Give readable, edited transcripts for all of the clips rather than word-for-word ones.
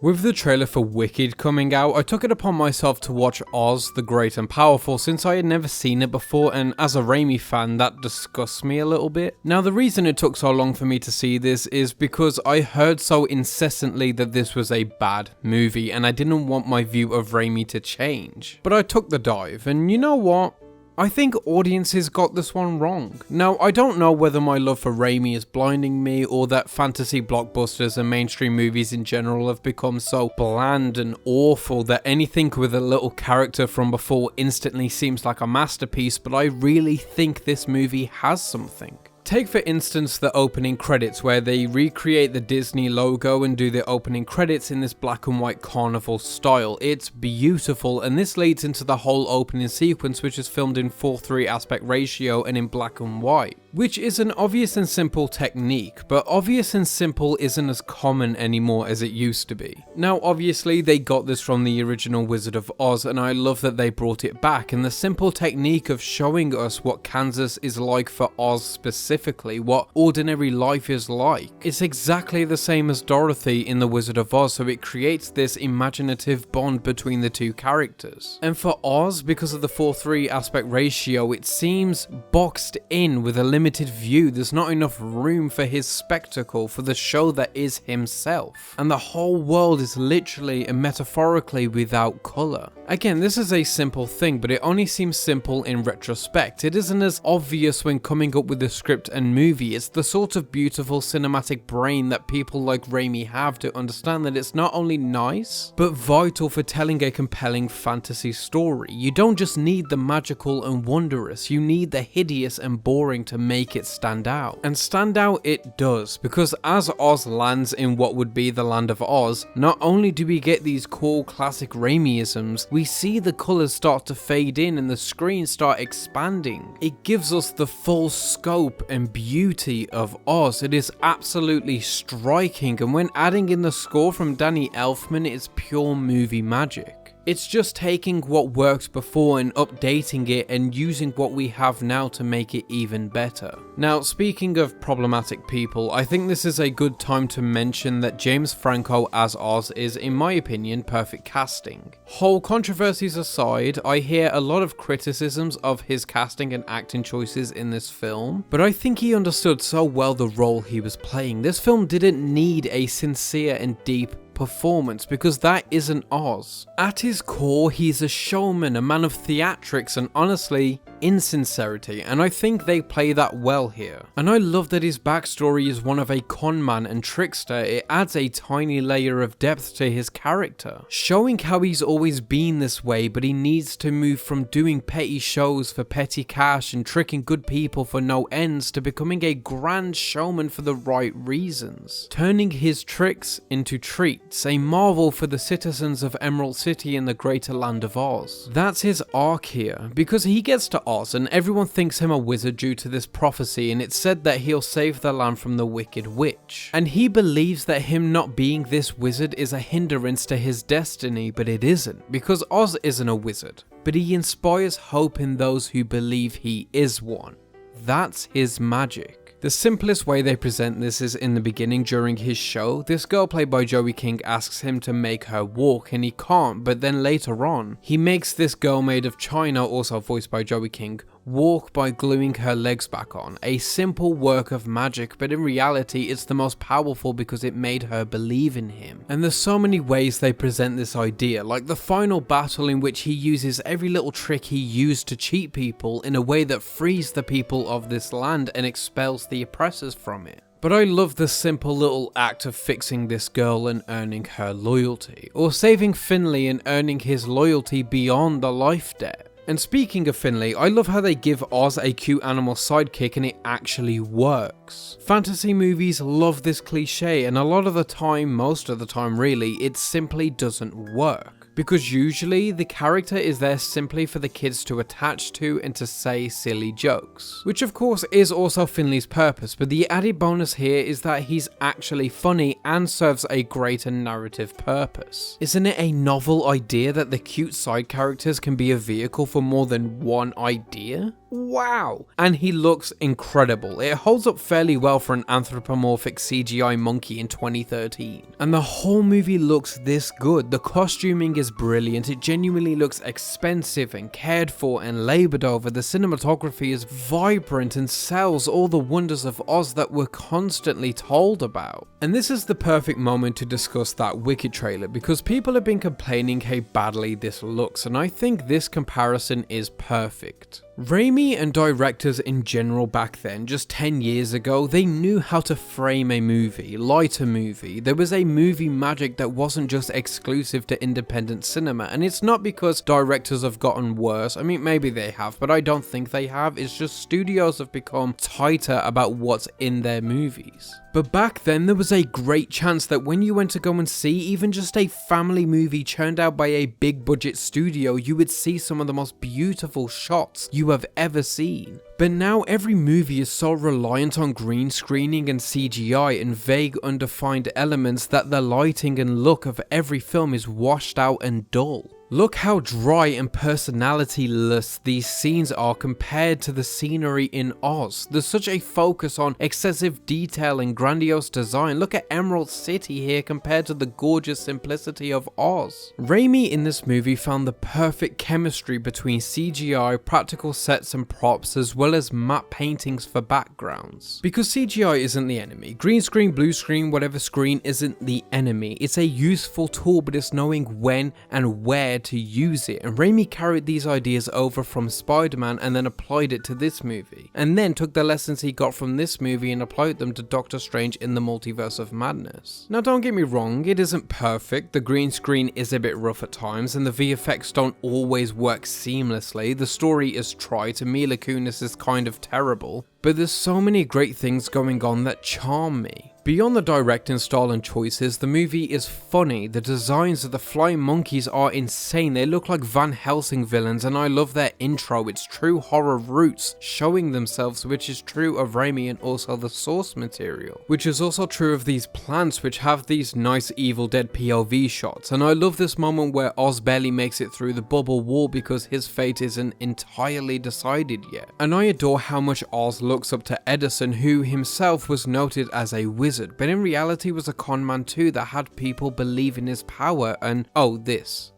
With the trailer for Wicked coming out, I took it upon myself to watch Oz, the Great and Powerful since I had never seen it before, and as a Raimi fan that disgusts me a little bit. Now the reason it took so long for me to see this is because I heard so incessantly that this was a bad movie and I didn't want my view of Raimi to change. But I took the dive, and you know what? I think audiences got this one wrong. Now, I don't know whether my love for Raimi is blinding me or that fantasy blockbusters and mainstream movies in general have become so bland and awful that anything with a little character from before instantly seems like a masterpiece, but I really think this movie has something. Take for instance the opening credits where they recreate the Disney logo and do the opening credits in this black and white carnival style. It's beautiful, and this leads into the whole opening sequence, which is filmed in 4:3 aspect ratio and in black and white, which is an obvious and simple technique, but obvious and simple isn't as common anymore as it used to be. Now obviously they got this from the original Wizard of Oz, and I love that they brought it back, and the simple technique of showing us what Kansas is like for Oz specifically, what ordinary life is like. It's exactly the same as Dorothy in The Wizard of Oz, so it creates this imaginative bond between the two characters. And for Oz, because of the 4:3 aspect ratio, it seems boxed in with a limited view. There's not enough room for his spectacle, for the show that is himself. And the whole world is literally and metaphorically without colour. Again, this is a simple thing, but it only seems simple in retrospect. It isn't as obvious when coming up with the script and movie. It's the sort of beautiful cinematic brain that people like Raimi have to understand that it's not only nice, but vital for telling a compelling fantasy story. You don't just need the magical and wondrous, you need the hideous and boring to make it stand out. And stand out it does, because as Oz lands in what would be the land of Oz, not only do we get these cool classic Raimiisms, we see the colours start to fade in and the screen start expanding. It gives us the full scope and beauty of Oz. It is absolutely striking, and when adding in the score from Danny Elfman, it's pure movie magic. It's just taking what worked before and updating it and using what we have now to make it even better. Now, speaking of problematic people, I think this is a good time to mention that James Franco as Oz is, in my opinion, perfect casting. Whole controversies aside, I hear a lot of criticisms of his casting and acting choices in this film, but I think he understood so well the role he was playing. This film didn't need a sincere and deep performance because that isn't Oz. At his core, he's a showman, a man of theatrics, and honestly, insincerity, and I think they play that well here. And I love that his backstory is one of a con man and trickster. It adds a tiny layer of depth to his character, showing how he's always been this way, but he needs to move from doing petty shows for petty cash and tricking good people for no ends to becoming a grand showman for the right reasons, turning his tricks into treats, a marvel for the citizens of Emerald City and the greater land of Oz. That's his arc here, because he gets to Oz and everyone thinks him a wizard due to this prophecy, and it's said that he'll save the land from the wicked witch. And he believes that him not being this wizard is a hindrance to his destiny, but it isn't, because Oz isn't a wizard. But he inspires hope in those who believe he is one. That's his magic. The simplest way they present this is in the beginning during his show. This girl played by Joey King asks him to make her walk and he can't, but then later on, he makes this girl made of china, also voiced by Joey King, walk by gluing her legs back on. A simple work of magic, but in reality it's the most powerful because it made her believe in him. And there's so many ways they present this idea, like the final battle in which he uses every little trick he used to cheat people in a way that frees the people of this land and expels the oppressors from it. But I love the simple little act of fixing this girl and earning her loyalty, or saving Finley and earning his loyalty beyond the life debt. And speaking of Finley, I love how they give Oz a cute animal sidekick and it actually works. Fantasy movies love this cliche, and a lot of the time, most of the time really, it simply doesn't work. Because usually the character is there simply for the kids to attach to and to say silly jokes. Which of course is also Finley's purpose, but the added bonus here is that he's actually funny and serves a greater narrative purpose. Isn't it a novel idea that the cute side characters can be a vehicle for more than one idea? wow. And he looks incredible. It holds up fairly well for an anthropomorphic CGI monkey in 2013. And the whole movie looks this good. The costuming is brilliant. It genuinely looks expensive and cared for and labored over. The cinematography is vibrant and sells all the wonders of Oz that we're constantly told about. And this is the perfect moment to discuss that Wicked trailer, because people have been complaining how badly this looks, and I think this comparison is perfect. Raimi and directors in general back then, just 10 years ago, they knew how to frame a movie, light a movie. There was a movie magic that wasn't just exclusive to independent cinema, and it's not because directors have gotten worse. I mean, maybe they have, but I don't think they have. It's just studios have become tighter about what's in their movies. But back then, there was a great chance that when you went to go and see even just a family movie churned out by a big budget studio, you would see some of the most beautiful shots you have ever seen. But now every movie is so reliant on green screening and CGI and vague undefined elements that the lighting and look of every film is washed out and dull. Look how dry and personalityless these scenes are compared to the scenery in Oz. There's such a focus on excessive detail and grandiose design. Look at Emerald City here compared to the gorgeous simplicity of Oz. Raimi in this movie found the perfect chemistry between CGI, practical sets and props, as well as matte paintings for backgrounds. Because CGI isn't the enemy. Green screen, blue screen, whatever screen isn't the enemy. It's a useful tool, but it's knowing when and where to use it, and Raimi carried these ideas over from Spider-Man and then applied it to this movie, and then took the lessons he got from this movie and applied them to Doctor Strange in the Multiverse of Madness. Now don't get me wrong, it isn't perfect, the green screen is a bit rough at times and the VFX don't always work seamlessly, the story is trite and Mila Kunis is kind of terrible, but there's so many great things going on that charm me. Beyond the directing style and choices, the movie is funny, the designs of the flying monkeys are insane, they look like Van Helsing villains and I love their intro, it's true horror roots showing themselves, which is true of Raimi and also the source material. Which is also true of these plants which have these nice Evil Dead POV shots, and I love this moment where Oz barely makes it through the bubble wall because his fate isn't entirely decided yet. And I adore how much Oz looks up to Edison, who himself was noted as a wizard, but in reality was a con man too that had people believe in his power. And oh, this.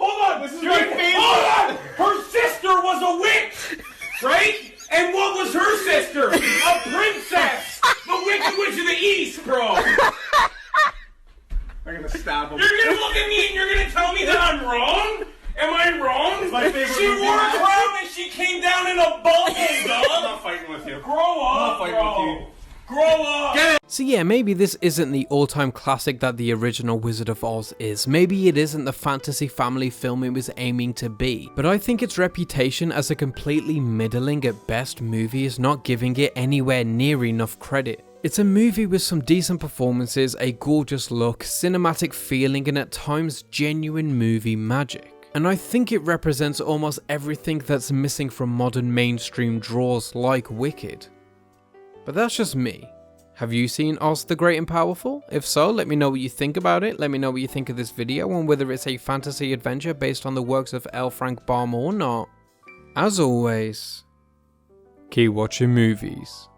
Hold on! This is my favorite. Hold on! Her sister was a witch, right? And what was her sister? A princess! The Wicked Witch of the East, bro! I'm gonna stab him. You're gonna look at me and you're gonna tell me that I'm wrong? Am I wrong? My favorite she movie. wore a crown and she came down in a bubble, I'm dog! not fighting with you. Grow up, I'm not fighting bro! with you. Grow up! Get it! So yeah, maybe this isn't the all-time classic that the original Wizard of Oz is. Maybe it isn't the fantasy family film it was aiming to be. But I think its reputation as a completely middling at best movie is not giving it anywhere near enough credit. It's a movie with some decent performances, a gorgeous look, cinematic feeling, and at times genuine movie magic. And I think it represents almost everything that's missing from modern mainstream draws like Wicked. But that's just me. Have you seen Oz the Great and Powerful? If so, let me know what you think about it, let me know what you think of this video and whether it's a fantasy adventure based on the works of L. Frank Baum or not. As always, keep watching movies.